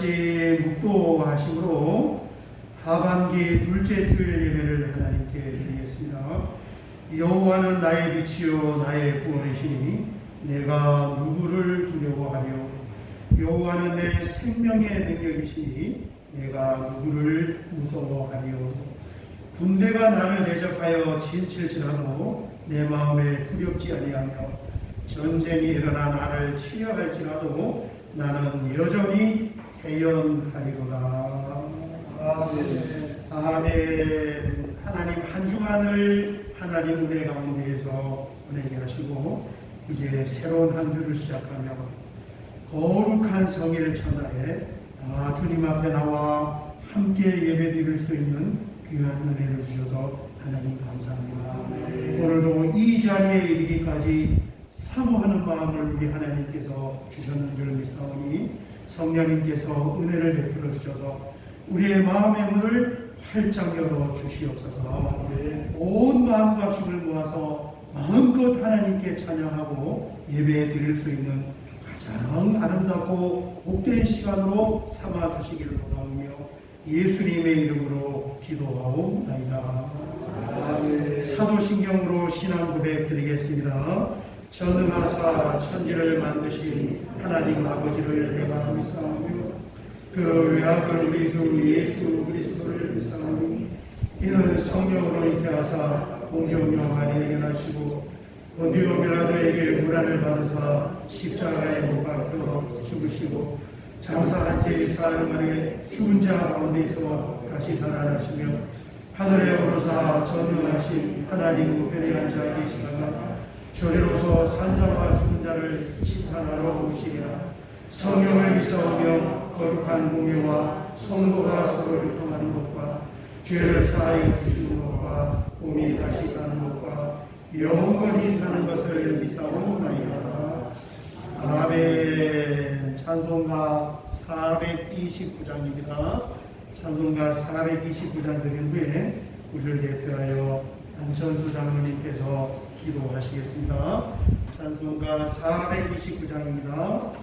같이 묵도하심으로 하반기 둘째 주일 예배를 하나님께 드리겠습니다. 여호와는 나의 빛이요 나의 구원이시니 내가 누구를 두려워하며, 여호와는 내 생명의 능력이시니 내가 누구를 무서워하며. 군대가 나를 대적하여 진칠지라도 내 마음에 두렵지 아니하며, 전쟁이 일어나 나를 치려 할지라도 나는 여전히 태연하리로다. 아멘. 아멘. 하나님 한 주간을 하나님 은혜 가운데에서 보내게 하시고 이제 새로운 한 주를 시작하며 거룩한 성일 첫날에 주님 앞에 나와 함께 예배드릴 수 있는 귀한 은혜를 주셔서 하나님 감사합니다. 오늘도 이 자리에 이르기까지 사모하는 마음을 우리 하나님께서 주셨는 줄 믿사오니 성령님께서 은혜를 베풀어 주셔서 우리의 마음의 문을 활짝 열어 주시옵소서. 온 마음과 힘을 모아서 마음껏 하나님께 찬양하고 예배 드릴 수 있는 가장 아름답고 복된 시간으로 삼아 주시기를 원하며 예수님의 이름으로 기도하옵나이다. 사도신경으로 신앙 고백 드리겠습니다. 전능하사 천지를 만드신 하나님 아버지를 내가 믿사오며 그 외아들 우리 주 예수 그리스도를 믿사오니 이는 성령으로 잉태하사 공경령 안에 연하시고 본디오 빌라도에게 고난을 받으사 십자가에 못 박혀 죽으시고 장사한 지 사흘 만에 죽은 자 가운데서 다시 살아나시며 하늘에 오르사 전능하신 하나님 우편에 앉아 계시다가 저리로서 산자와 죽은 자를 심판하러 오시리라. 성령을 믿사오며 거룩한 공예와 성도가 서로 교통하는 것과 죄를 사하여 주시는 것과 몸이 다시 사는 것과 영원히 사는 것을 믿사오나이다. 아멘. 찬송가 429장입니다. 찬송가 429장 드린 후에 우리를 대표하여 안천수 장로님께서 기도하시겠습니다. 찬송가 429장입니다.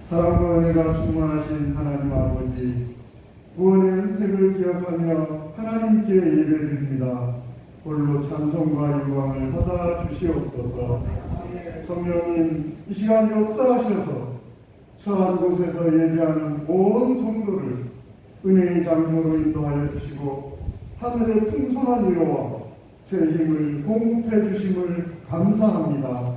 사랑과 은혜가 충만하신 하나님 아버지, 구원의 은택을 기억하며 하나님께 예배드립니다. 홀로 찬송과 영광을 받아 주시옵소서. 성령님 이 시간 역사하셔서 처한 곳에서 예배하는 온 성도를 은혜의 장소로 인도하여 주시고 하늘의 풍성한 위로와 새 힘을 공급해 주심을 감사합니다.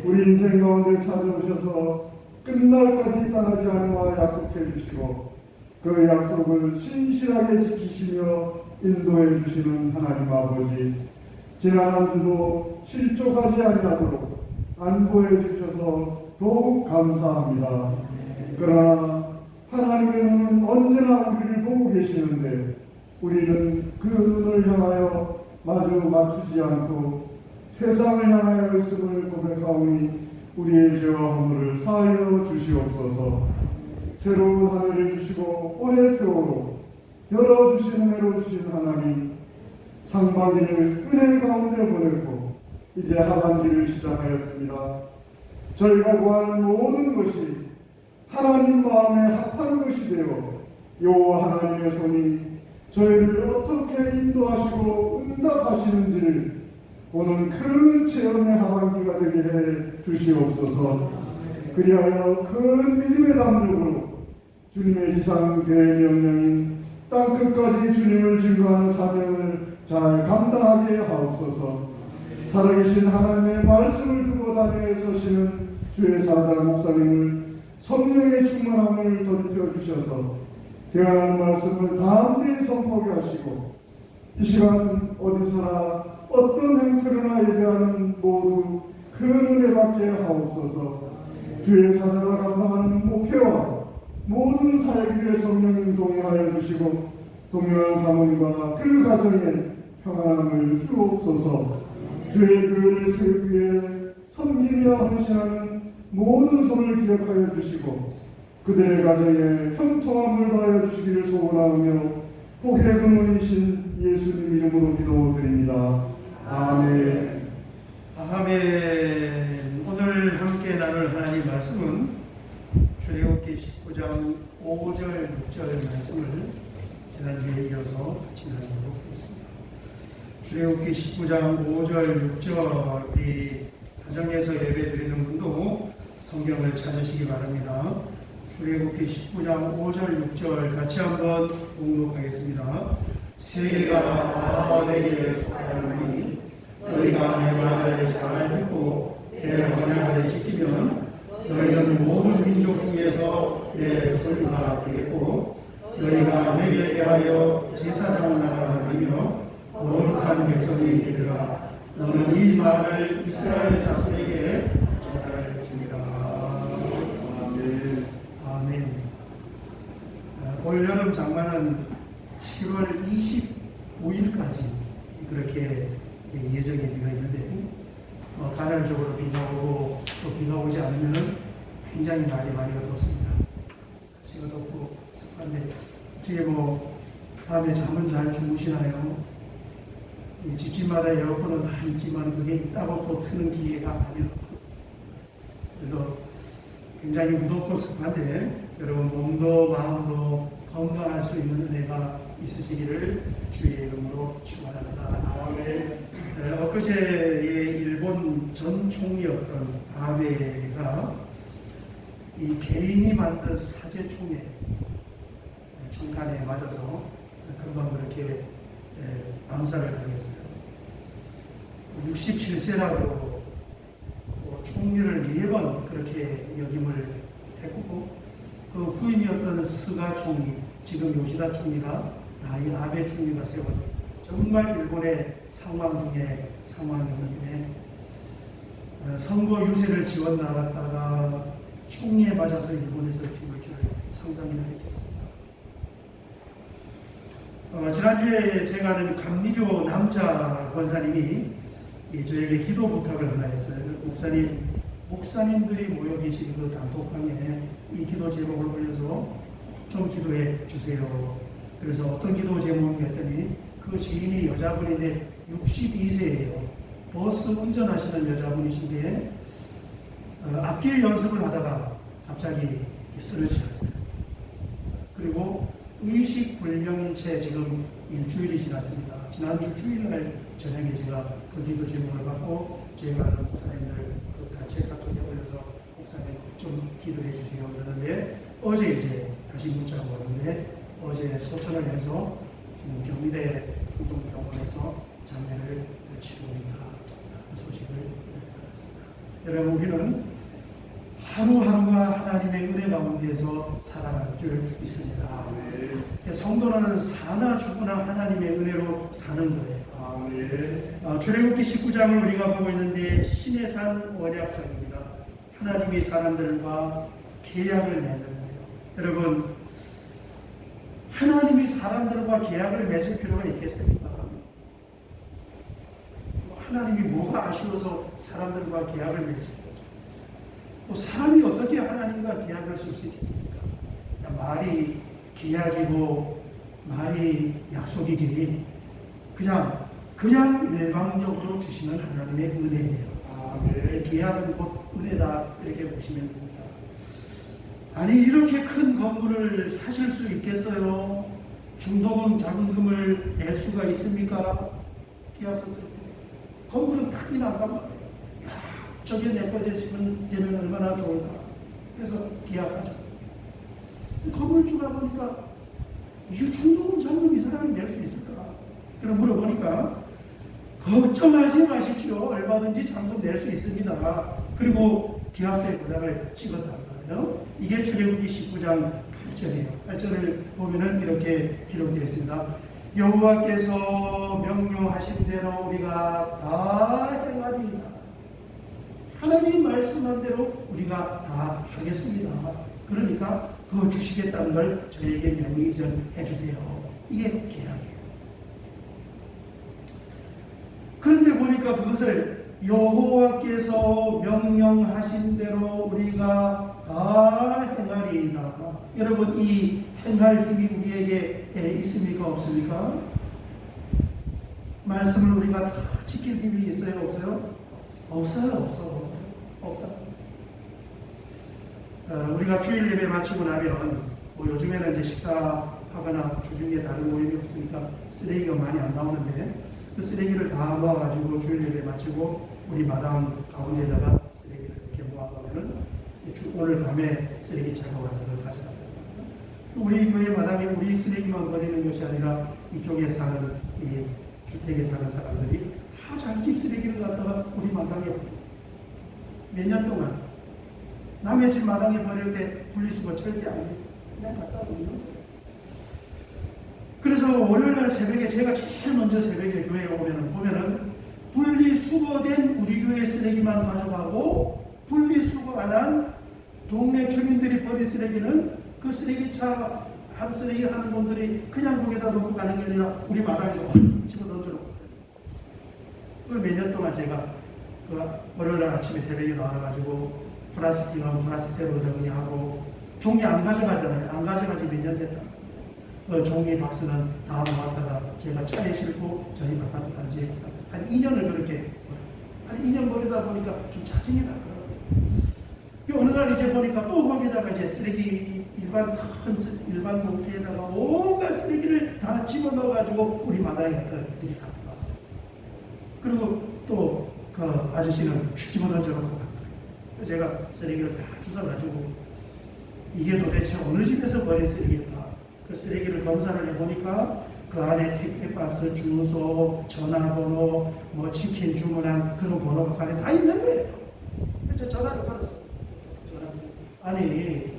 우리 인생 가운데 찾아오셔서 끝날까지 떠나지 않으마 약속해 주시고 그 약속을 신실하게 지키시며 인도해 주시는 하나님 아버지, 지난 한 주도 실족하지 아니하도록 안보해 주셔서 더욱 감사합니다. 그러나 하나님의 눈은 언제나 우리를 보고 계시는데 우리는 그 눈을 향하여 마주 맞추지 않고 세상을 향하여 있음을 고백하오니 우리의 죄와 허물을 사하여 주시옵소서. 새로운 한 해를 주시고 올해 표로 열어주신 은혜로 주신 하나님, 상반기를 은혜 가운데 보냈고 이제 하반기를 시작하였습니다. 저희가 구하는 모든 것이 하나님 마음에 합한 것이 되어 여호와 하나님의 손이 저희를 어떻게 인도하시고 응답하시는지를 보는 큰 체험의 하반기가 되게 해 주시옵소서. 그리하여 큰 믿음의 담력으로 주님의 지상 대명령인 땅끝까지 주님을 증거하는 사명을 잘 감당하게 하옵소서. 살아계신 하나님의 말씀을 두고 단위에 서시는 주의 사자 목사님을 성령의 충만함을 덧입혀 주셔서 대언하는 말씀을 담대히 선포하게 하시고 이 시간 어디서나 어떤 행태로나 예배하는 모두 그 은혜 받게 하옵소서. 주의 사자가 감당하는 목회와 모든 사역 위에 성령님 동행하여 주시고 동행하는 사모님과 그 가정에 평안함을 주옵소서. 주의 교회를 세우기 위해 섬기며 헌신하는 모든 손을 기억하여 주시고 그들의 가정에 형통함을 더하여 주시기를 소원하며 복의 근원이신 예수님 이름으로 기도드립니다. 아멘. 아멘. 오늘 함께 나눌 하나님 말씀은 출애굽기 19장 5절 6절 말씀을 지난주에 이어서 같이 나누도록 하겠습니다. 출애굽기 19장 5절 6절 우리 가정에서 예배드리는 분도 성경을 찾으시기 바랍니다. 출애굽기 19장 5절 6절 같이 한번 봉독하겠습니다. 세계가 내게 속하노니 너희가 내 말을 잘 듣고 내 언약을 지키면 너희는 모든 민족 중에서 내 소유가 되겠고 너희가 내게 대하여 제사장 나라가 되며 거룩한 백성이 되리라. 너는 이 말을 이스라엘 자손에게 전할 것입니다. 아멘. 올여름 장마는 7월 25일까지 그렇게 예정이 되어 있는데 간헐적으로 비가 오고 또 비가 오지 않으면 굉장히 날이 많이 어둡습니다. 지가 덥고 습한데 어떻게 밤에 잠은 잘 주무시나요? 이 집집마다 에어컨은 다 있지만 그게 있다고 또 트는 기회가 많이 없고 그래서 굉장히 무덥고 습한데 여러분 몸도 마음도 건강할 수 있는 은혜가 있으시기를 주의 이름으로 축원합니다. 아멘. 엊그제의 일본 전 총리였던 아베가 이 개인이 만든 사제총회 총탄에 맞아서 금방 그렇게 암살을 당했어요. 67세라고 총리를 4번 그렇게 역임을 했고 그 후임이었던 스가 총리, 지금 요시다 총리가 나이 아베 총리가 세운 정말 일본의 상황 중에 상황이었는데 선거 유세를 지원 나갔다가 총리에 맞아서 일본에서 죽을 줄 상상이나 했겠습니다. 지난주에 제가 아는 감리교 남자 권사님이 저에게 기도 부탁을 하나 했어요. 목사님들이 모여 계신 그 단톡방에 이 기도 제목을 올려서 좀 기도해 주세요. 그래서 어떤 기도 제목이 했더니 그 지인이 여자분인데 62세예요. 버스 운전하시는 여자분이신데 앞길 연습을 하다가 갑자기 쓰러지셨어요. 그리고 의식불명인 채 지금 일주일이 지났습니다. 지난주 주일날 저녁에 제가 그 기도 제목을 받고 제가 아는 목사님들 그 단체 카톡에 올려서 목사님 좀 기도해 주세요. 그러는데 어제 이제 다시 문자가 왔는데 어제 소천을 해서 지금 경희대 공동병원에서 장례를 치르고 있다. 그 소식을 받았습니다. 여러분, 우리는 하루하루가 하나님의 은혜 가운데서 살아갈 줄 믿습니다. 성도는 사나 죽으나 하나님의 은혜로 사는 거예요. 출애굽기 19장을 우리가 보고 있는데 신의 산 언약전입니다. 하나님이 사람들과 계약을 맺는 거예요. 여러분, 하나님이 사람들과 계약을 맺을 필요가 있겠습니까? 하나님이 뭐가 아쉬워서 사람들과 계약을 맺을까요? 또 사람이 어떻게 하나님과 계약을 쓸 수 있겠습니까? 말이 계약이고 말이 약속이지 그냥 일방적으로 주시는 하나님의 은혜예요. 계약은 곧 은혜다 이렇게 보시면 됩니다. 아니, 이렇게 큰 건물을 사실 수 있겠어요? 중도금, 자금금을 낼 수가 있습니까? 계약서 쓸 때 건물은 크게 난단 말이에요. 저게 내 거 되면 얼마나 좋을까? 그래서 계약하자. 건물주가 보니까 이 중도금, 자금금 이 사람이 낼 수 있을까? 그럼 물어보니까 걱정하지 마십시오. 얼마든지 잔금 낼 수 있습니다. 그리고 계약서에 도장을 찍었단 말이에요. 이게 출애굽기 19장 8절이에요. 8절을 보면은 이렇게 기록되어 있습니다. 여호와께서 명령하신 대로 우리가 다 행하리이다. 하나님 말씀한 대로 우리가 다 하겠습니다. 그러니까 그거 주시겠다는 걸 저에게 명의 이전해 주세요. 이게 계약이에요. 그런데 보니까 그것을 여호와께서 명령하신 대로 우리가 다 행하리이다. 여러분, 이 행할 힘이 우리에게 있습니까? 없습니까? 말씀을 우리가 다 지킬 힘이 있어요? 없어요? 없어. 없다. 우리가 주일 예배 마치고 나면 요즘에는 이제 식사하거나 주중에 다른 모임이 없으니까 쓰레기가 많이 안 나오는데 그 쓰레기를 다 모아가지고 주일 예배 마치고 우리 마당 가운데다가 쓰레기를 이렇게 모아가면은 오늘 밤에 쓰레기차가 와서 그걸 가져갑니다. 우리 교회 마당에 우리 쓰레기만 버리는 것이 아니라 이쪽에 사는 이 주택에 사는 사람들이 다 자기 쓰레기를 갖다가 우리 마당에 몇 년 동안 남의 집 마당에 버릴 때 분리수거 절대 안 해요. 그냥 갖다 버리는 거예요. 그래서 월요일날 새벽에 제가 제일 먼저 새벽에 교회에 보면은 분리수거된 우리 교회 쓰레기만 가져가고 분리수거 안 한 동네 주민들이 버린 쓰레기는 그 쓰레기차 한 쓰레기 하는 분들이 그냥 거기다 놓고 가는 게 아니라 우리 마당에 확 집어 던져놓고 그걸 몇 년 동안 제가 그 월요일날 아침에 새벽에 나와가지고 플라스틱은 플라스틱으로 정리하고 종이 안 가져가잖아요. 안 가져가지 몇 년 됐다. 종이 박스는 다 모았다가 제가 차에 싣고 저희 아파트 단지에 한 2년을 그렇게 한 2년 버리다 보니까 좀 짜증이 나더라고요. 어느 날 이제 보니까 또 거기다가 이제 쓰레기 일반 봉투에다가 온갖 쓰레기를 다 집어넣어가지고 우리 마당에 갖다 이렇게 갖다 놨어요. 그리고 또 그 아저씨는 집어던져놓고 간 거예요. 제가 쓰레기를 다 주워가지고 이게 도대체 어느 집에서 버린 쓰레기일까? 그 쓰레기를 검사를 해보니까 그 안에 택배박스, 주소, 전화번호, 치킨 주문한 그런 번호가 그 안에 다 있는 거예요. 그래서 전화를 걸었어요. 아니,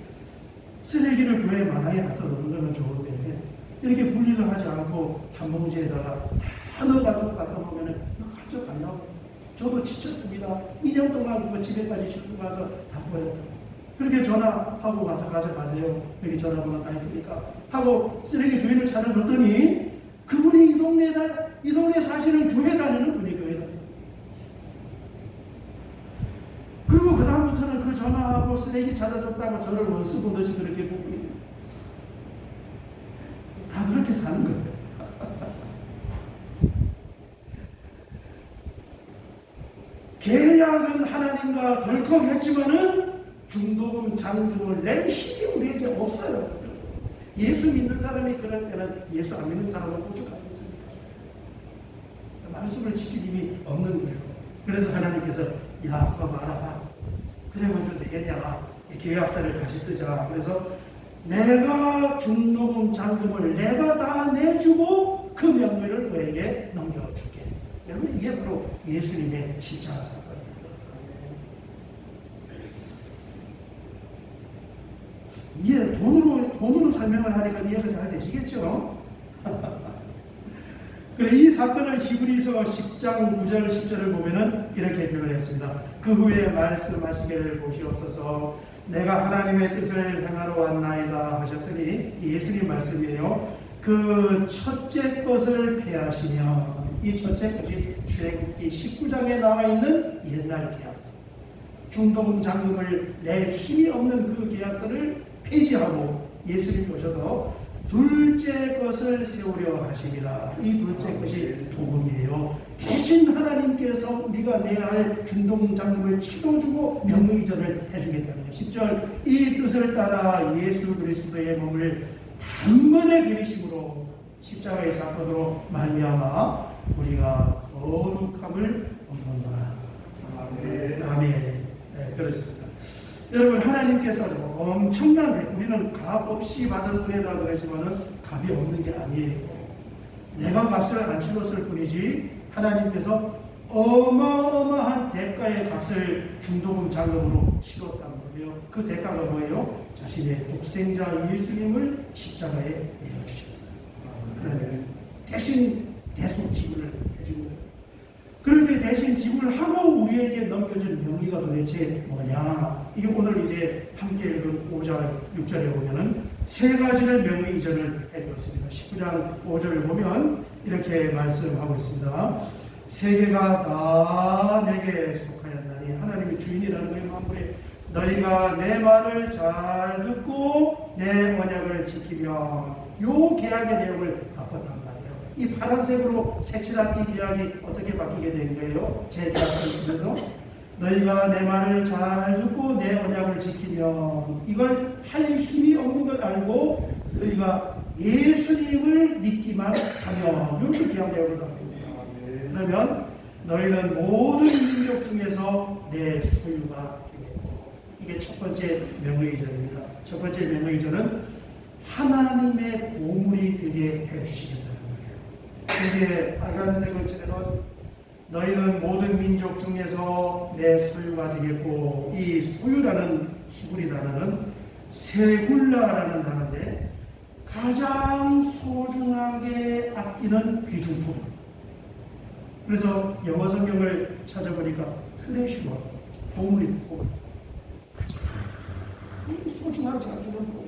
쓰레기를 교회 마당에 갖다 놓는 거는 좋은데 이렇게 분리를 하지 않고 한 봉지에다가 다 넣어가지고 갖다 놓으면 이거 가져가냐고. 저도 지쳤습니다. 2년 동안 그 집에까지 싣고 가서 다 버렸다고. 그렇게 전화하고 가서 가져가세요. 여기 전화번호 다 있으니까. 하고 쓰레기 주인을 찾아줬더니 그분이 이 동네 사시는 교회 다니는 분이 교회 다니는. 그리고 그 다음부터는 그 전화하고 쓰레기 찾아줬다고 저를 원수 보듯이 그렇게 보고 있는. 다 그렇게 사는 거예요. 계약은 하나님과 덜컥 했지만은 중도금, 잔금을 낼 힘이 우리에게 없어요. 예수 믿는 사람이 그럴 때는 예수 안 믿는 사람은 오죽하겠습니까? 말씀을 지킬 힘이 없는 거예요. 그래서 하나님께서 야, 그거 봐라. 그래가지고 되겠냐? 계약서를 다시 쓰자. 그래서 내가 중도금 잔금을 내가 다 내주고 그 명의를 너에게 넘겨줄게. 여러분 이게 바로 예수님의 십자가 사건입니다. 이게 돈으로 설명을 하니까 이해가 잘 되시겠죠? 그래 이 사건을 히브리서 10장 9절 10절을 보면은 이렇게 표현을 했습니다. 그 후에 말씀하시기를 보시옵소서 내가 하나님의 뜻을 행하러 왔나이다 하셨으니 예수님 말씀이에요. 그 첫째 것을 폐하시며 이 첫째 것이 출애굽기 19장에 나와 있는 옛날 계약서 중도금 잔금을 낼 힘이 없는 그 계약서를 폐지하고 예수님이 오셔서 둘째 것을 세우려 하십니다. 이 둘째 것이 복음이에요. 대신 하나님께서 우리가 내야 할 중도금 잔금을 치러주고 명의이전을 해주겠다는 것. 10절 이 뜻을 따라 예수 그리스도의 몸을 단번에 들이심으로 십자가의 사건으로 말미암아 우리가 거룩함을 얻는다. 아멘. 네, 그렇습니다. 여러분 하나님께서는 엄청난 우리는 값 없이 받은 은혜다 그러지만은 값이 없는 게 아니에요. 내가 값을 안 치렀을 뿐이지 하나님께서 어마어마한 대가의 값을 중도금 잔금으로 치렀다는 거예요. 그 대가가 뭐예요? 자신의 독생자 예수님을 십자가에 내어주셨어요. 하나님 대신 대속 지불을 해준 거예요. 그렇게 대신 지불을 하고 우리에게 넘겨준 명의가 도대체 뭐냐? 이게 오늘 이제 함께 읽은 5절, 6절에 보면은 세 가지를 명의 이전을 해주었습니다. 19장 5절을 보면 이렇게 말씀하고 있습니다. 세계가 다 내게 속하였나니 하나님의 주인이라는 거예요. 만물에 너희가 내 말을 잘 듣고 내 언약을 지키며 요 계약의 내용을 바꿨단 말이에요. 이 파란색으로 색칠한 이 계약이 어떻게 바뀌게 된 거예요? 재계약을 통해서 너희가 내 말을 잘 듣고 내 언약을 지키면 이걸 할 힘이 없는 걸 알고 너희가 예수님을 믿기만 하면 이렇게 계약 내용을 바꿉니다. 그러면 너희는 모든 민족 중에서 내 소유가 되겠고 이게 첫 번째 명의이전입니다. 첫 번째 명의이전은 하나님의 보물이 되게 해주시겠다는 거예요. 이게 빨간색을 칠해놓은 너희는 모든 민족 중에서 내 소유가 되겠고 이 소유라는 히브리 단어는 세굴라라는 단어인데 가장 소중하게 아끼는 귀중품. 그래서 영어 성경을 찾아보니까 트레셔, 보물이 보물. 가장 소중하게 아끼는 보물.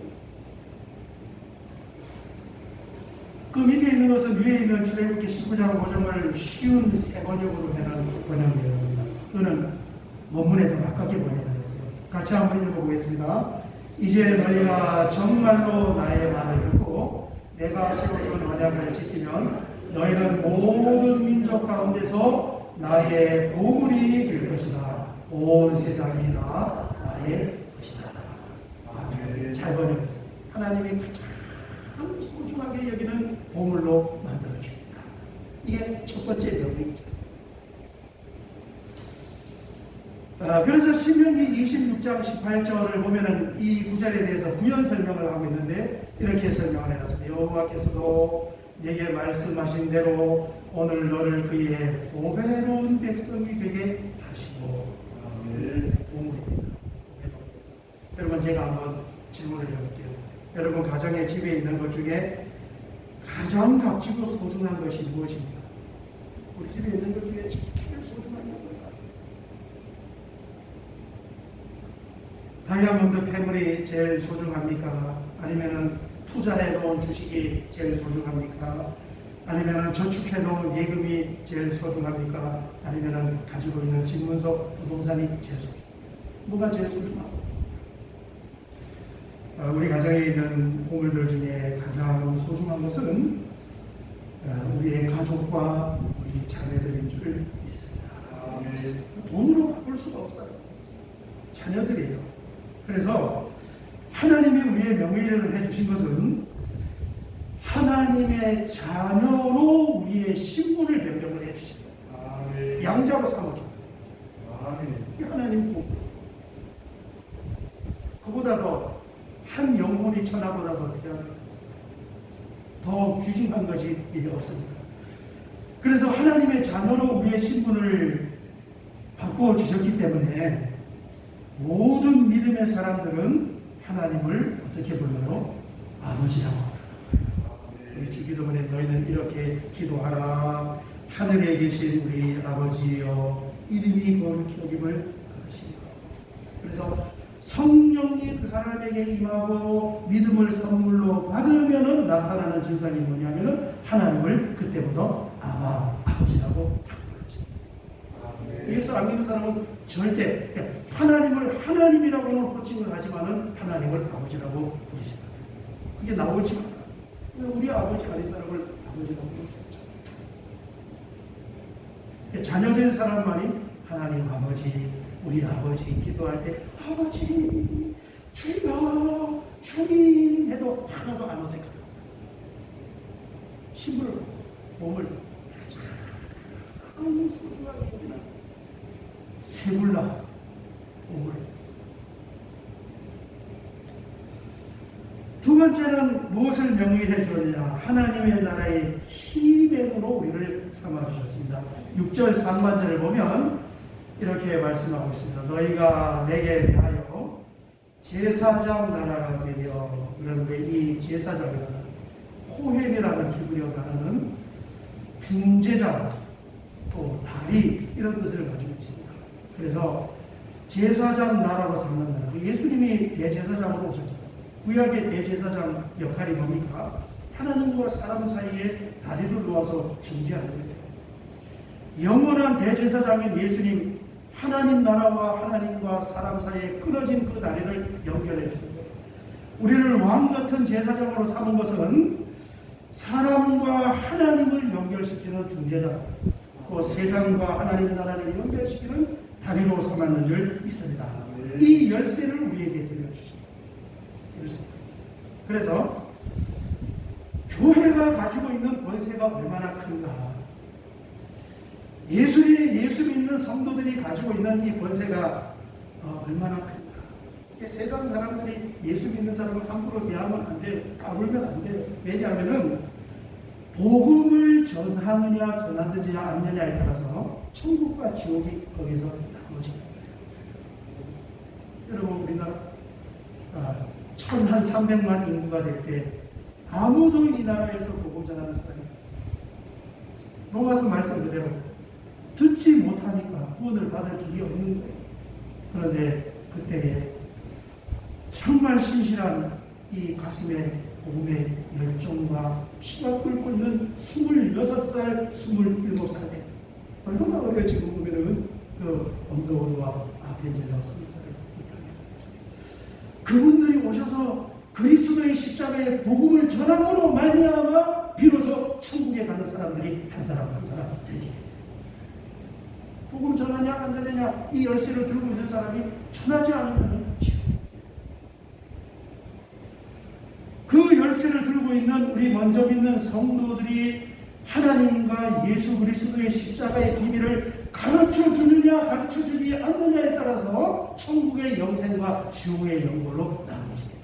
그 밑에 있는 것은 위에 있는 출애굽기 19장 5절을 쉬운 새 번역으로 해놓은 번역이에요. 그거는 원문에 더 가깝게 번역을 했어요. 같이 한번 읽어보겠습니다. 이제 너희가 정말로 나의 말을 듣고 내가 세워준 언약을 지키면 너희는 모든 민족 가운데서 나의 보물이 될 것이다. 온 세상이 다 나의 것이다. 잘 번역했어요. 하나님이 가장 소중하게 여기는 보물로 만들어줍니다. 이게 첫 번째 명령이죠. 그래서 신명기 26장 18절을 보면은 이 구절에 대해서 부연 설명을 하고 있는데 이렇게 설명을 해놨습니다. 여호와께서도 내게 말씀하신 대로 오늘 너를 그의 보배로운 백성이 되게 하시고 보물입니다. 여러분 제가 한번 질문을 해볼게요. 여러분 가정의 집에 있는 것 중에 가장 값지고 소중한 것이 무엇입니까? 우리 집에 있는 것 중에 제일 소중한 게 뭘까요? 다이아몬드 패물이 제일 소중합니까? 아니면은 투자해 놓은 주식이 제일 소중합니까? 아니면은 저축해 놓은 예금이 제일 소중합니까? 아니면은 가지고 있는 집문서 부동산이 제일 소중합니까? 뭐가 제일 소중합니까? 우리 가정에 있는 보물들 중에 가장 소중한 것은 우리의 가족과 우리 자녀들인 줄 믿습니다. 돈으로 바꿀 수가 없어요. 자녀들이에요. 그래서 하나님이 우리의 명의를 해주신 것은 하나님의 자녀로 우리의 신분을 변경을 해주신 거예요. 양자로 삼아줘요. 하나님 복. 누구보다 더 한 영혼이 천하보다 더 귀한, 더 귀중한 것이 없습니다. 그래서 하나님의 자녀로 우리의 신분을 바꾸어 주셨기 때문에 모든 믿음의 사람들은 하나님을 어떻게 불러요? 아버지라고. 우리 주기도문에 너희는 이렇게 기도하라. 하늘에 계신 우리 아버지여 이름이 거룩히 여김을 받으시고. 그래서 성령이 그 사람에게 임하고 믿음을 선물로 받으면은 나타나는 증상이 뭐냐면은 하나님을 그때부터 아버지라고 부르죠. 예수 안 믿는 사람은 절대 하나님을 하나님이라고는 호칭을 하지만은 하나님을 아버지라고 부르십니다. 그게 나오지 않아요. 우리 아버지 아닌 사람을 아버지라고 부를 수 없죠. 자녀된 사람만이 하나님 아버지, 우리 아버지 기도할 때 아버지 주여 주님 해도 하나도 안 어색하다. 힘을 몸을 가장 소중하게 여기는 세불라 몸을. 두 번째는 무엇을 명의해 주느냐? 하나님의 나라의 힘으로 우리를 삼아 주셨습니다. 6절 상반절을 보면 이렇게 말씀하고 있습니다. 너희가 내게 대하여 제사장 나라가 되며, 그런데 이 제사장이라는 코헨이라는 히브리어 단어는 중재자, 또 다리 이런 뜻을 가지고 있습니다. 그래서 제사장 나라로 삼는다. 예수님이 대제사장으로 오셨죠. 구약의 대제사장 역할이 뭡니까? 하나님과 사람 사이에 다리를 놓아서 중재하는 거예요. 영원한 대제사장인 예수님, 하나님 나라와 하나님과 사람 사이에 끊어진 그 다리를 연결해 주는 거예요. 우리를 왕 같은 제사장으로 삼은 것은 사람과 하나님을 연결시키는 중재자, 또 세상과 하나님 나라를 연결시키는 다리로 삼았는 줄 믿습니다. 이 열쇠를 우리에게 들려주십니다. 열쇠. 그래서 교회가 가지고 있는 권세가 얼마나 큰가? 예수 믿는 성도들이 가지고 있는 이 권세가 얼마나 큰가? 세상 사람들이 예수 믿는 사람을 함부로 대하면 안 돼, 까불면 안 돼. 왜냐하면은 복음을 전하느냐 전하느냐 않느냐에 따라서 천국과 지옥이 거기서 나눠지는 거예요. 여러분, 우리나라 1,300만 인구가 될 때 아무도 이 나라에서 복음 전하는 사람이 로마서 말씀 그대로 듣지 못하니까 구원을 받을 길이 없는 거예요. 그런데 그때에 정말 신실한 이 가슴에 복음의 열정과 피가 끓고 있는 26살, 27살 때 얼마나 어려요. 지금 보면은 그 언더우드와 아펜젤라와 20살 그분들이 오셔서 그리스도의 십자가의 복음을 전함으로 말미암아 비로소 천국에 가는 사람들이 한 사람 한 사람 생기게 돼요. 복음 전하냐 안 전하냐 이 열쇠를 들고 있는 사람이 전하지 않으면 지옥. 그 열쇠를 들고 있는 우리 먼저 믿는 성도들이 하나님과 예수 그리스도의 십자가의 비밀을 가르쳐 주느냐 가르쳐 주지 않느냐에 따라서 천국의 영생과 지옥의 영광로 나눠집니다.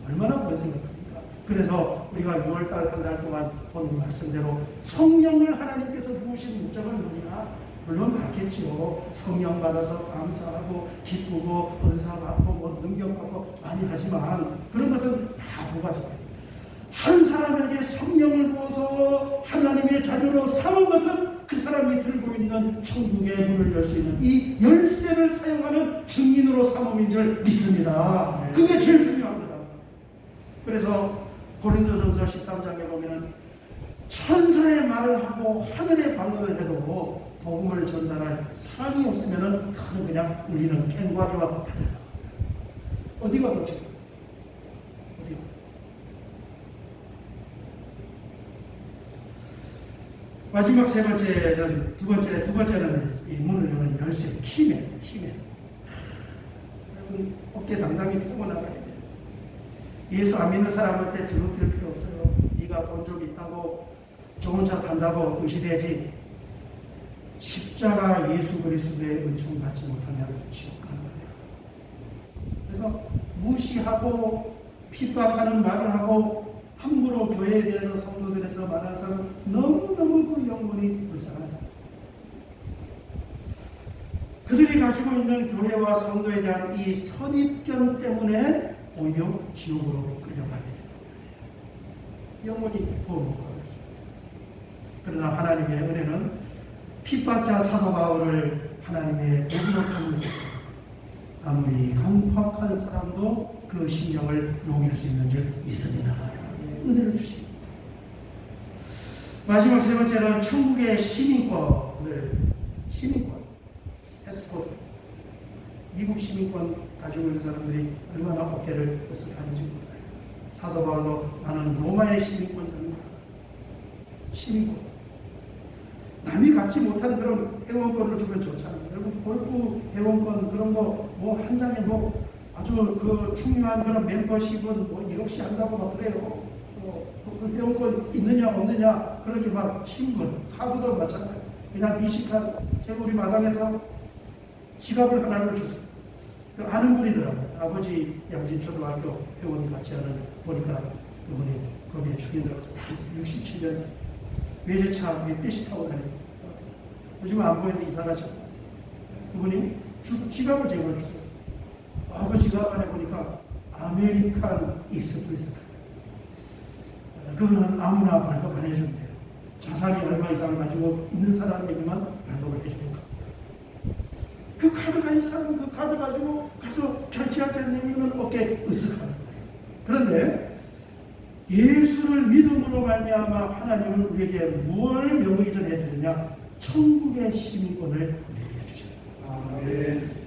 얼마나 권세가 큽니까? 그래서 우리가 6월달 한 달 동안 본 말씀대로 성령을 하나님께서 부으신 목적은 뭐냐? 물론 많겠지요. 성령 받아서 감사하고 기쁘고 은사 받고 뭐 능력 받고 많이 하지만 그런 것은 다 부가적이에요. 한 사람에게 성령을 부어서 하나님의 자녀로 삼은 것은 그 사람이 들고 있는 천국의 문을 열 수 있는 이 열쇠를 사용하는 증인으로 삼음인 줄 믿습니다. 그게 제일 중요한 거다. 그래서 고린도전서 13장에 보면은 천사의 말을 하고 하늘의 방언을 해도 복음을 전달할 사람이 없으면은 그냥 우리는 꽹과리와 다르다. 어디가 더 지금? 어디가? 마지막 세 번째는 두 번째는 이 문을 여는 열쇠, 키맨. 여러분 어깨 당당히 펴고 나가야 돼요. 예수 안 믿는 사람한테 주눅들 필요 없어요. 네가 본 적 있다고 좋은 차 탄다고 의시되지. 십자가 예수 그리스도의 은총 받지 못하면 지옥 가는 거예요. 그래서 무시하고 핍박하는 말을 하고 함부로 교회에 대해서 성도들에서 말하는 사람은 너무너무 그 영혼이 불쌍한 사람. 그들이 가지고 있는 교회와 성도에 대한 이 선입견 때문에 오히려 지옥으로 끌려가게 됩니다. 영혼이 구원 못 받을 수 있어요. 그러나 하나님의 은혜는 핍박자 사도 바울을 하나님의 도구로 삼는 아무리 강팍한 사람도 그 심령을 녹일 수 있는 줄 믿습니다. 은혜를 주십니다. 마지막 세 번째는 천국의 시민권, 패스포트. 미국 시민권 가지고 있는 사람들이 얼마나 어깨를 으쓱하는지 몰라요. 사도 바울도 나는 로마의 시민권자입니다. 시민권. 남이 갖지 못한 그런 회원권을 주면 좋잖아요. 여러분 골프 회원권 그런 거 뭐 한 장에 뭐 아주 그 중요한 그런 멤버십은 뭐 1억씩 한다고 막 그래요. 그 회원권 있느냐 없느냐 그렇게 막 신분 카드도 마찬가지. 그냥 미식한 제가 우리 마당에서 지갑을 하나를 주셨어요. 그 아는 분이더라고요. 아버지 양진초등학교 회원 같이 하는 보니까 그분이 거기에 주민들하고 다 67년생 외제차 몇대씩 타고 다니고 요즘은 안 보이는데 이상하죠. 그분이 지갑을 제가 주셨어요. 그 지갑 안에 보니까 아메리칸 익스프레스 카드. 그거는 아무나 발급 안 해준대요. 자산이 얼마 이상 가지고 있는 사람에게만 발급을 해주는 거. 그 카드 가진 사람은 그 카드 가지고 가서 결제할 때 내밀면 어깨 으쓱하는 거예요. 그런데 예수를 믿음으로 말미암아 하나님은 우리에게 무엇을 명의전해 주느냐? 천국의 시민권을 우리에게 주셨습니다.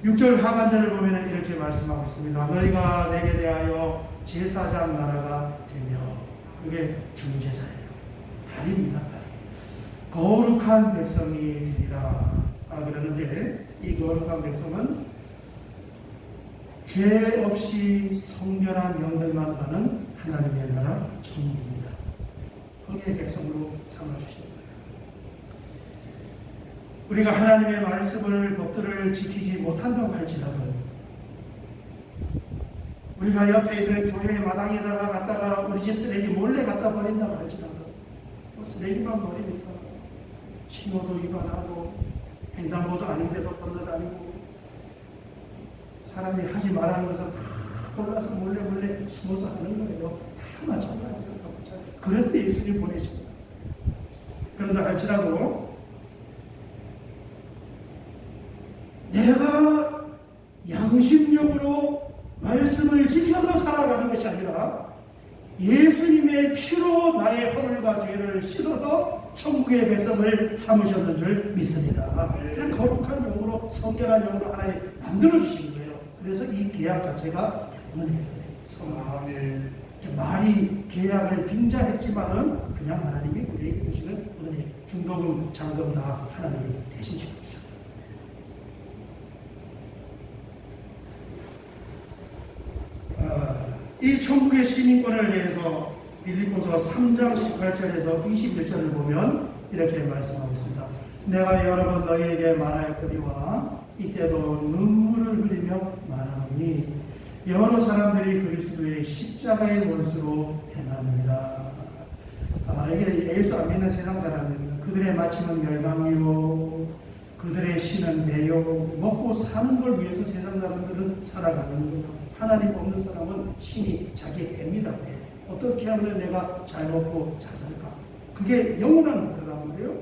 6절 하반절을 보면 이렇게 말씀하고 있습니다. 너희가 내게 대하여 제사장 나라가 되며, 이게 중재자예요. 다리입니다. 다리. 거룩한 백성이 되리라. 그러는데 이 거룩한 백성은 죄 없이 성결한 영들만 가는 하나님의 나라 천국입니다. 거기에 백성으로 삼아주시는 거예요. 우리가 하나님의 말씀을 법들을 지키지 못한다고 할지라도 우리가 옆에 있는 교회 마당에다가 갖다가 우리 집 쓰레기 몰래 갖다 버린다고 할지라도 뭐 쓰레기만 버리니까 신호도 위반하고 횡단보도 아닌데도 건너다니고 사람이 하지 말라는 것을 다 골라서 몰래 숨어서 하는 거예요. 다 마찬가지예요. 그래서 예수님 보내십니다. 그런다 할지라도 내가 양심적으로 말씀을 지켜서 살아가는 것이 아니라 예수님의 피로 나의 허물과 죄를 씻어서 천국의 백성을 삼으셨는 줄 믿습니다. 그냥 거룩한 영으로 성결한 영으로 하나님 만들어 주신 거예요. 그래서 이 계약 자체가 은혜예요. 말이 계약을 빙자했지만은 그냥 하나님이 우리에게 주시는 은혜, 중도금, 잔금 다 하나님이 대신 주셨죠. 이 천국의 시민권을 대해서 빌립보서 3장 18절에서 21절을 보면 이렇게 말씀하고 있습니다. 내가 여러 번 너희에게 말하였거니와 이때도 눈물을 흘리며 말하노니 여러 사람들이 그리스도의 십자가의 원수로 행하느니라. 이게 예수 안 믿는 세상 사람입니다. 그들의 마침은 멸망이요 그들의 신은 대요. 먹고 사는 걸 위해서 세상 사람들은 살아가는 거예요. 하나님 없는 사람은 신이 자기 애입니다. 어떻게 하면 내가 잘 먹고 잘 살까? 그게 영원한 목표란 말이에요.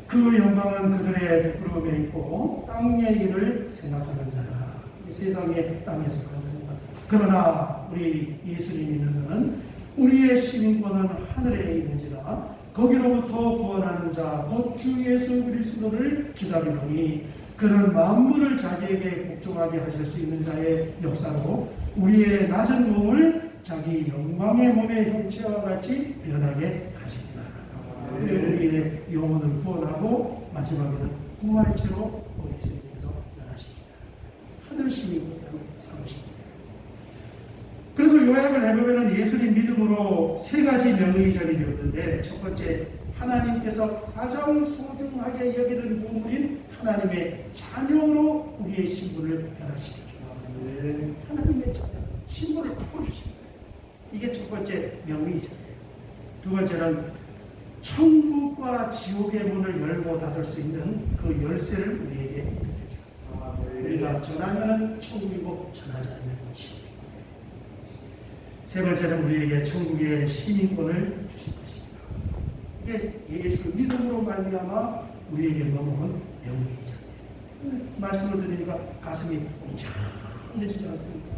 그 영광은 그들의 부끄러움에 있고 땅의 일을 생각하는 자라. 세상의 땅에 속한 자입니다. 그러나 우리 예수님 믿는 자는 우리의 시민권은 하늘에 있는지라 거기로부터 구원하는 자 곧 주 예수 그리스도를 기다리노니 그는 만물을 자기에게 복종하게 하실 수 있는 자의 역사로 우리의 낮은 몸을 자기 영광의 몸의 형체와 같이 변하게 하시리라. 우리의 영혼을 구원하고 마지막에는 부활의 채로 예수님께서 변하십니다. 하늘 시민권으로 삼으십니다. 그래서 요약을 해보면 예수님 믿음으로 세 가지 명의절이 되었는데 첫 번째 하나님께서 가장 소중하게 여기는 보물인 하나님의 자녀로 우리의 신분을 변화시켜 주셨습니다. 하나님의 하나님의 자녀, 신분을 바꿔주신 거예요. 이게 첫 번째 명의잖아요. 두 번째는 천국과 지옥의 문을 열고 닫을 수 있는 그 열쇠를 우리에게 드려주셨어요. 우리가 전하면 천국이고 전하지 않으면 지옥이고. 세 번째는 우리에게 천국의 시민권을 주신 것입니다. 이게 예수 믿음으로 말미암아 우리에게 넘어온 명예이잖아요. 말씀을 드리니까 가슴이 웅장해지지 않습니까?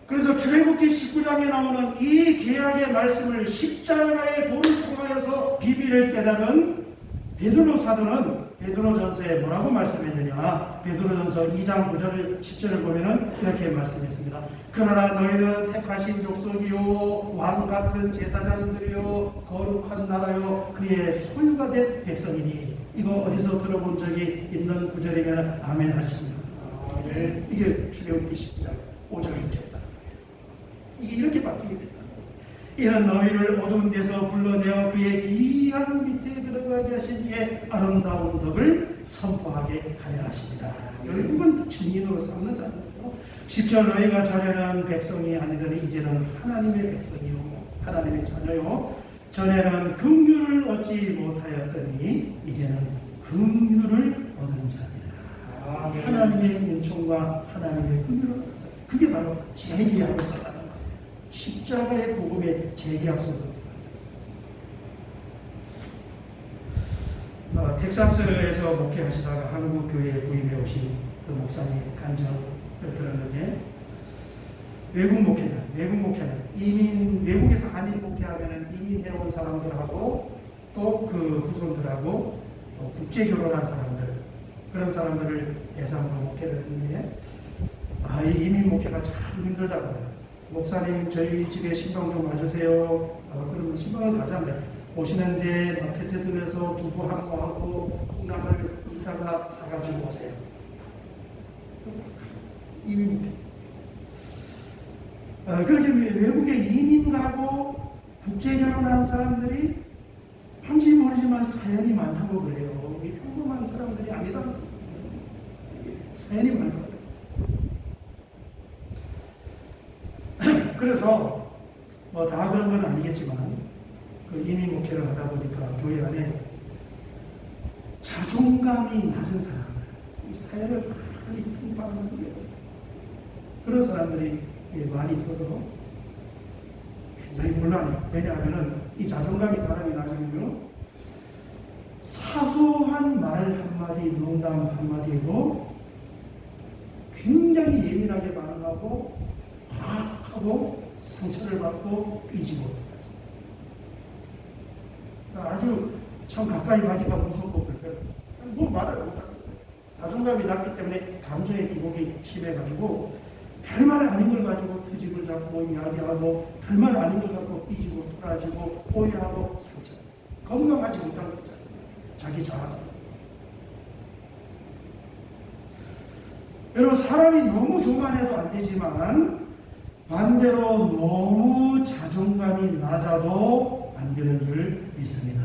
그래서 출애굽기 19장에 나오는 이 계약의 말씀을 십자가의 도를 통하여서 비밀을 깨달은 베드로 사도는 베드로전서에 뭐라고 말씀했느냐? 베드로전서 2장 9절 10절을 보면은 이렇게 말씀했습니다. 그러나 너희는 택하신 족속이요 왕 같은 제사장들이요 거룩한 나라요 그의 소유가 된 백성이니. 이거 어디서 들어본 적이 있는 구절이면 아멘 하십니다. 아멘. 이게 출애굽기 19장 5절 6절이다. 이게 이렇게 바뀌게 된다. 이는 너희를 어두운 데서 불러내어 그의 귀한 밑에 들어가게 하신 이의 아름다운 덕을 선포하게 하려 하십니다. 결국은 증인으로 삼는다는 거예요. 10절 너희가 전에는 백성이 아니더니 이제는 하나님의 백성이요 하나님의 자녀요 전에는 긍휼을 얻지 못하였더니 이제는 긍휼을 얻은 자니라. 하나님의 은총과 하나님의 긍휼을 얻었어요. 그게 바로 재계약서라는 거예요. 십자가의 복음의 재계약서입니다. 텍사스에서 목회하시다가 한국 교회에 부임해 오신 그 목사님 간증을 들었는데 외국 목회는 외국에서 한인 목회하면 이민해온 사람들하고 또 그 후손들하고 또 국제 결혼한 사람들 그런 사람들을 대상으로 목회를 했는데 이 이민 목회가 참 힘들다고 해요. 목사님 저희 집에 신방 좀 와주세요. 그러면 신방을 가자면 오시는데 마켓에 들여서 두부 한 거 하고 콩나물 이따가 사가지고 오세요. 이민 목회. 그렇게 외국에 이민 가고 국제 결혼한 사람들이 한지 모르지만 사연이 많다고 그래요. 평범한 사람들이 아니다. 사연이 많다고 그래요. 그래서 다 그런 건 아니겠지만 그 이민 목회를 하다 보니까 교회 안에 자존감이 낮은 사람들, 이 사연을 많이 풍파하는 그런 사람들이 많이 있어서 굉장히 곤란해요. 왜냐하면 이 자존감이 사람이 낮으면 사소한 말 한마디, 농담 한마디에도 굉장히 예민하게 반응하고 하고 상처를 받고 삐지고 아주 참 가까이 가기가 무섭고 불편해요. 뭐 말을 못하고 자존감이 낮기 때문에 감정의 기복이 심해가지고 별말 아닌 걸 가지고 트집을 잡고 이야기하고 별말 아닌 걸 갖고 삐지고 돌아지고 오해하고 상처 건강하지 못한 거잖아요. 자기 자아상. 여러분 사람이 너무 교만해도 안 되지만 반대로 너무 자존감이 낮아도 안 되는 줄 믿습니다.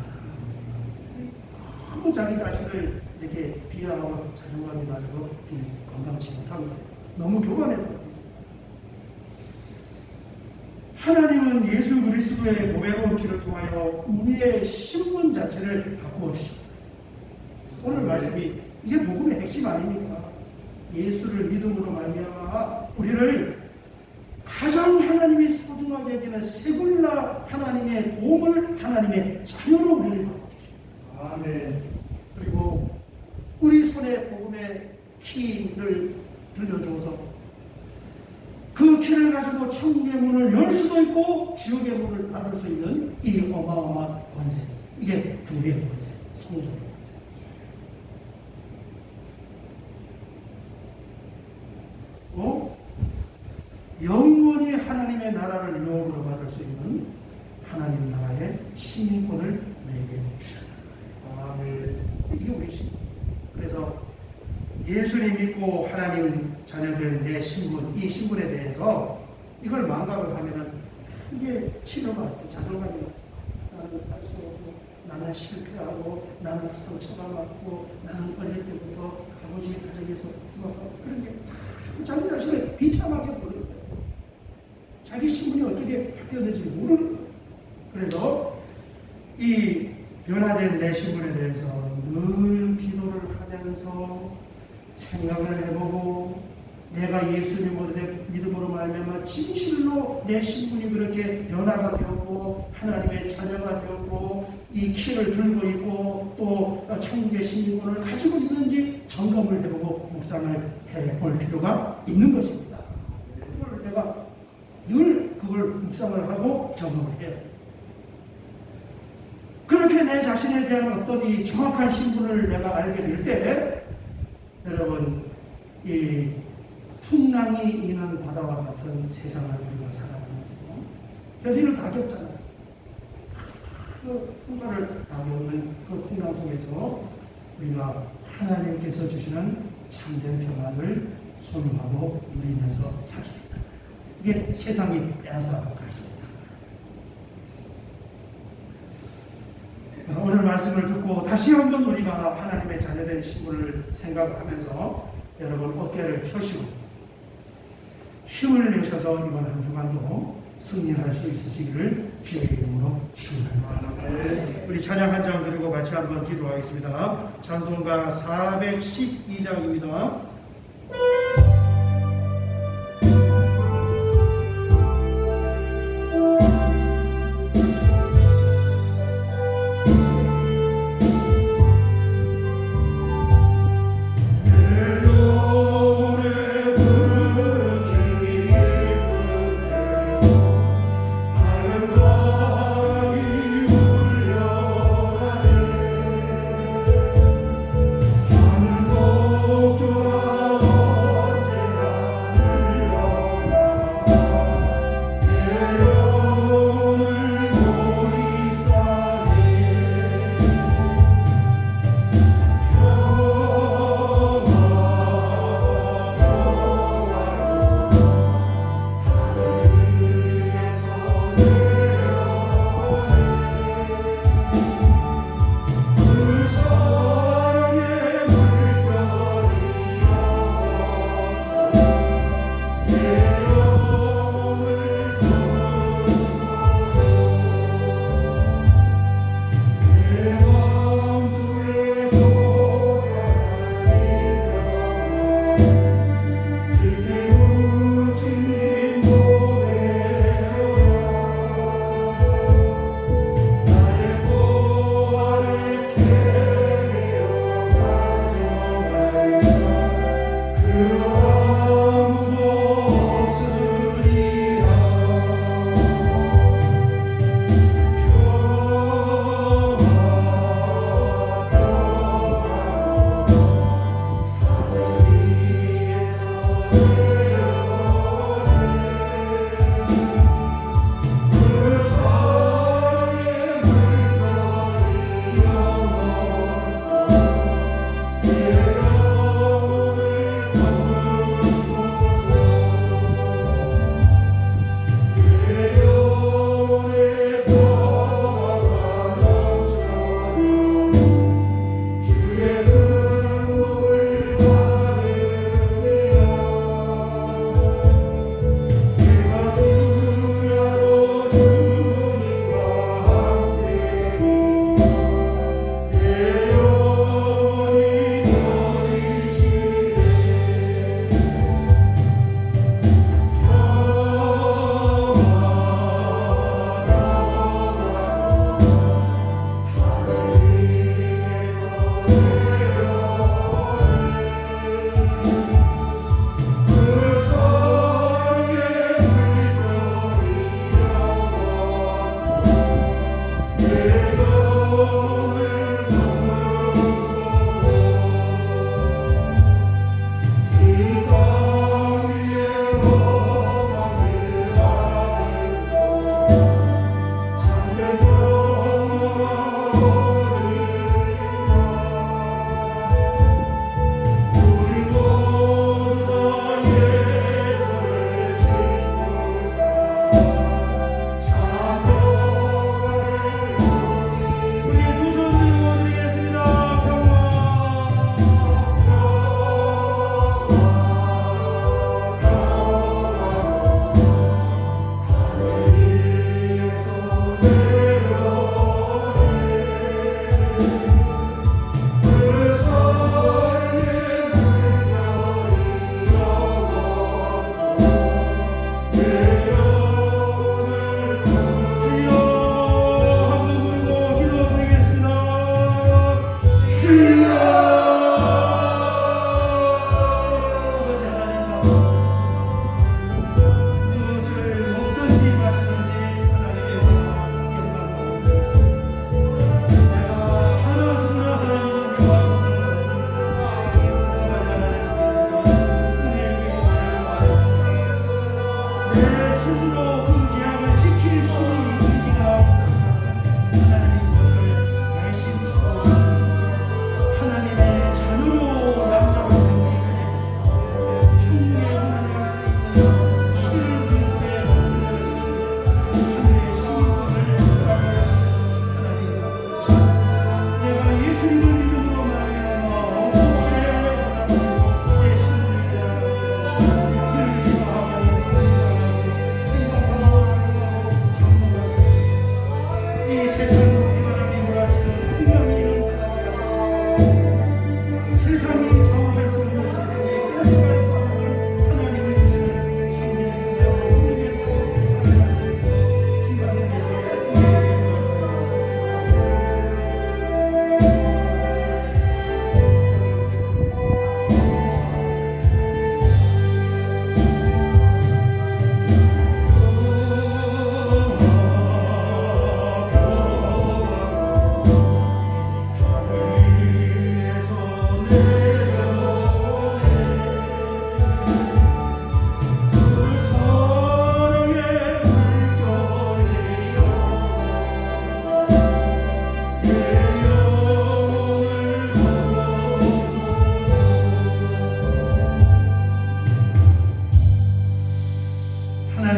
너무 자기 자신을 이렇게 비하하고 자존감이 낮아도 건강치 못한 거예요. 너무 교만해도. 하나님은 예수 그리스도의 보배로운 피를 통하여 우리의 신분 자체를 바꾸어 주셨어요. 오늘 말씀이 이게 복음의 핵심 아닙니까? 예수를 믿음으로 말미암아 우리를 가장 하나님이 소중하게 여기는 세굴라 하나님의 보물 하나님의 자녀로 우리를 바꿔주십니다. 아멘. 그리고 우리 손에 복음의 키를 들려주어서 그 키를 가지고 천국의 문을 열 수도 있고 지옥의 문을 닫을 수 있는 이 어마어마한 권세. 이게 교회의 권세, 성도의 권세. 영원히 하나님의 나라를 유업으로 받을 수 있는 하나님 나라의 시민권을 내게 주셨다. 아멘. 이게 우리 신분. 그래서 예수님 믿고 하나님 자녀된 내 신분, 이 신분에 대해서 이걸 망각을 하면은 이게 치료가 자존감이 나는 할 수 없고 나는 실패하고 나는 상처가 맞고 나는 어릴 때부터 아버지 가정에서 두고받고 그런 게 비참하게 보는 거예요. 자기 신분이 어떻게 바뀌었는지 모르는 거예요. 그래서 이 변화된 내 신분에 대해서 늘 기도를 하면서 생각을 해보고 내가 예수님으로 믿음으로 말미암아 진실로 내 신분이 그렇게 변화가 되었고 하나님의 자녀가 되었고 이 키를 들고 있고 또 천국의 시민권을 가지고 있는지 점검을 해보고 묵상을 해볼 필요가 있는 것입니다. 그걸 내가 늘 그걸 묵상을 하고 점검을 해야 돼요. 그렇게 내 자신에 대한 어떤 이 정확한 신분을 내가 알게 될 때 여러분 이 풍랑이 있는 바다와 같은 세상을 우리가 살아가면서 별일을 다 겪잖아요. 그 풍파를 다 겪는 그 풍랑 속에서 우리가 하나님께서 주시는 참된 평안을 소유하고 누리면서 살 수 있다. 이게 세상이 빼앗아 갈 수 있다. 오늘 말씀을 듣고 다시 한번 우리가 하나님의 자녀된 신분을 생각하면서 여러분 어깨를 펴시고 힘을 내셔서 이번 한 주간도 승리할 수 있으시기를 주의 이름으로 축원합니다. 우리 찬양 한 장 드리고 같이 한번 기도하겠습니다. 찬송가 412장입니다. 주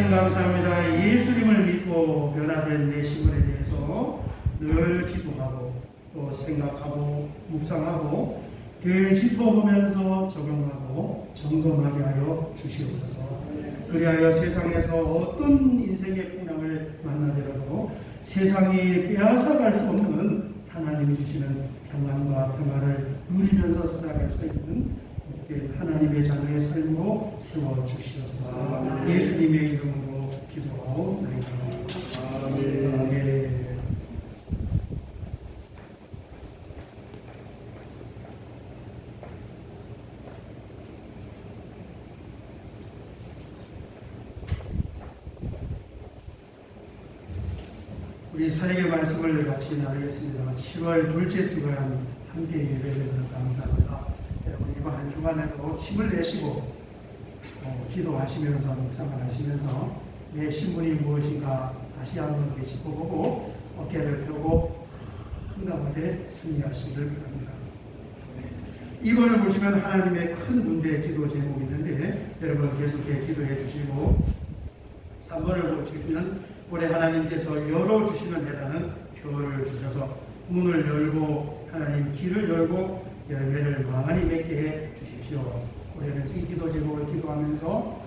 주님 감사합니다. 예수님을 믿고 변화된 내 신분에 대해서 늘 기도하고 또 생각하고 묵상하고 되짚어보면서 적용하고 점검하게 하여 주시옵소서. 그리하여 세상에서 어떤 인생의 풍랑을 만나더라도 세상이 빼앗아갈 수 없는 하나님이 주시는 평안과 평화를 누리면서 살아갈 수 있는 복된 하나님의 자녀의 삶으로 세워주시옵소서. 예수님의 이름으로 기도하옵나이다. 아멘. 우리 사역의 말씀을 같이 나누겠습니다. 7월 둘째 주간 함께 예배해주셔서 감사합니다. 여러분 이번 한 주간에도 힘을 내시고 기도하시면서 묵상을 하시면서 내 신분이 무엇인가 다시 한번 짚어보고 어깨를 펴고 흥당하게 승리하시기를 바랍니다. 이번을 보시면 하나님의 큰 문제 기도 제목이 있는데 여러분 계속해 기도해 주시고 3번을 보시면 올해 하나님께서 열어주시는 해라는 표를 주셔서 문을 열고 하나님 길을 열고 열매를 많이 맺게 해 주십시오. 올해는 이 기도 제목을 기도하면서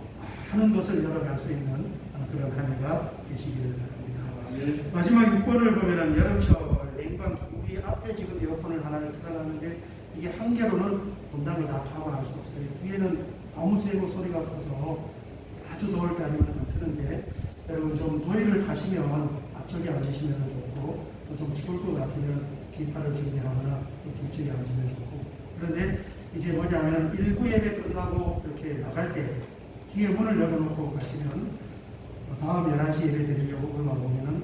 많은 것을 열어갈 수 있는 그런 한 해가 되시기를 바랍니다. 마지막 6번을 보면 여름철 냉방기 우리 앞에 지금 에어컨을 하나를 틀어놨는데 이게 한 개로는 분당을 다 커버할 수 없어요. 뒤에는 너무 세고 소리가 커서 아주 더울 때 아니면 안 트는데 여러분 좀 더위를 타시면 앞쪽에 앉으시면 좋고 또 좀 추울 것 같으면 깃발을 준비하거나 또 뒤쪽에 앉으면 좋고 그런데 이제 뭐냐면 1부 예배 끝나고 이렇게 나갈 때 뒤에 문을 열어놓고 가시면 다음 11시 예배 드리려고 올라오면은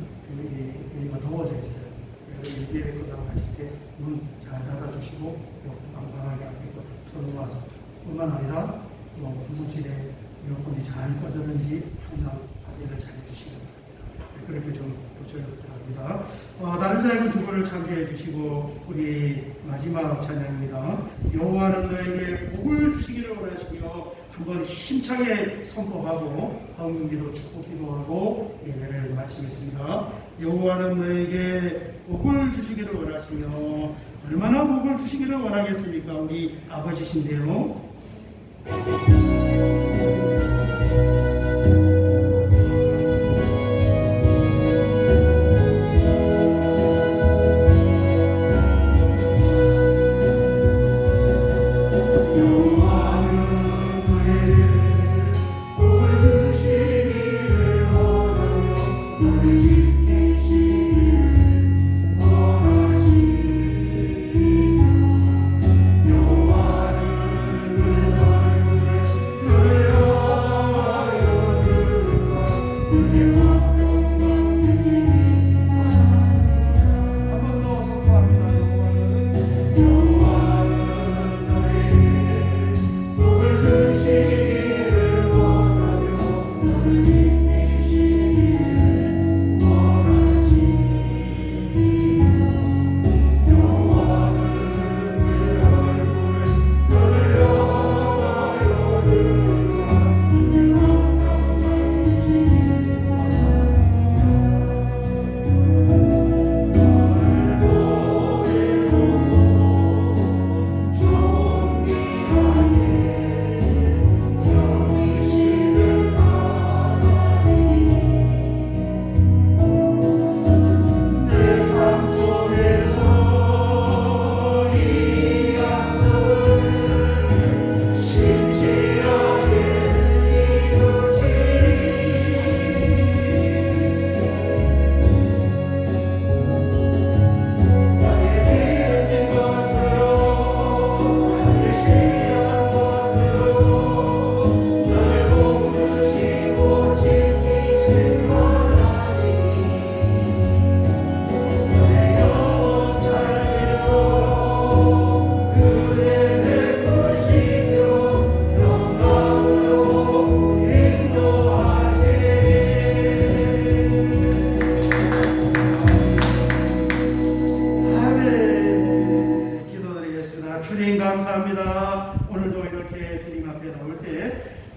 여기가 더워져 있어요. 여러분 예배 끝나고 가실 때 문 잘 닫아주시고 빵빵하게 앞에 틀어놓아서 뿐만 아니라 또 구석실에 에어컨이 잘 꺼졌는지 항상 확인을 잘 해주시기 바랍니다. 그렇게 좀 요청을 부탁합니다. 다른 사역은 주보를 참조해 주시고 우리 마지막 찬양입니다. 여호와는 너에게 복을 주시기를 원하시며 한번 힘차게 선포하고 헌금기도 축복기도하고 예배를 마치겠습니다. 여호와는 너에게 복을 주시기를 원하시며 얼마나 복을 주시기를 원하겠습니까? 우리 아버지신데요.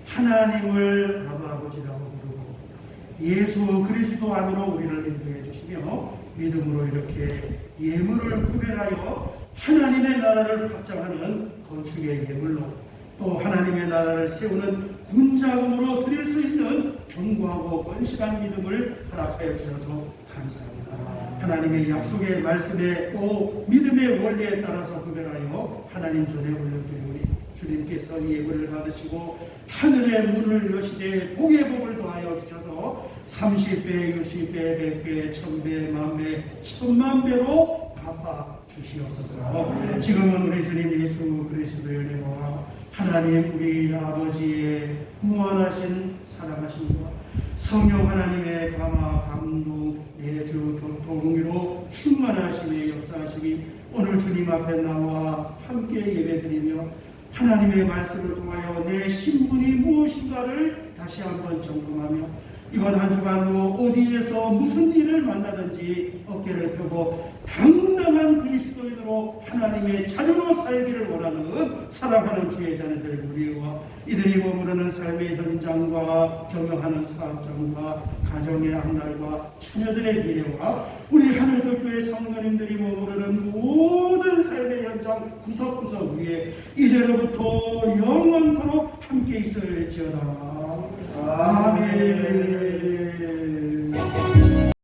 하나님을 아버지라고 부르고 예수 그리스도 안으로 우리를 인도해 주시며 믿음으로 이렇게 예물을 구별하여 하나님의 나라를 확장하는 건축의 예물로 또 하나님의 나라를 세우는 군자금으로 드릴 수 있는 견고하고 건실한 믿음을 허락하여 주셔서 감사합니다. 하나님의 약속의 말씀에 또 믿음의 원리에 따라서 구별하여 하나님 전에 올려드리오니 주님께서 예물을 받으시고 하늘의 문을 여시되 복의 복을 더하여 주셔서 30배, 60배, 100배, 1000배, 만배, 1000만배로 갚아 주시옵소서. 지금은 우리 주님 예수 그리스도의 은혜와 하나님 우리 아버지의 무한하신 사랑하심과 성령 하나님의 감화 감동 내주 교통으로 충만하심의 역사하심이 오늘 주님 앞에 나와 함께 예배드리며 하나님의 말씀을 통하여 내 신분이 무엇인가를 다시 한번 점검하며 이번 한 주간도 어디에서 무슨 일을 만나든지 어깨를 펴고 당당한 그리스도인으로 하나님의 자녀로 살기를 원하는 사랑하는 주의 자녀들 우리와 이들이 머무르는 삶의 현장과 경영하는 사업장과 가정의 앞날과 자녀들의 미래와 우리 하늘도교회 성도님들이 머무르는 모든 삶의 현장 구석구석 위에 이제로부터 영원토록 함께 있을지어다. 아멘.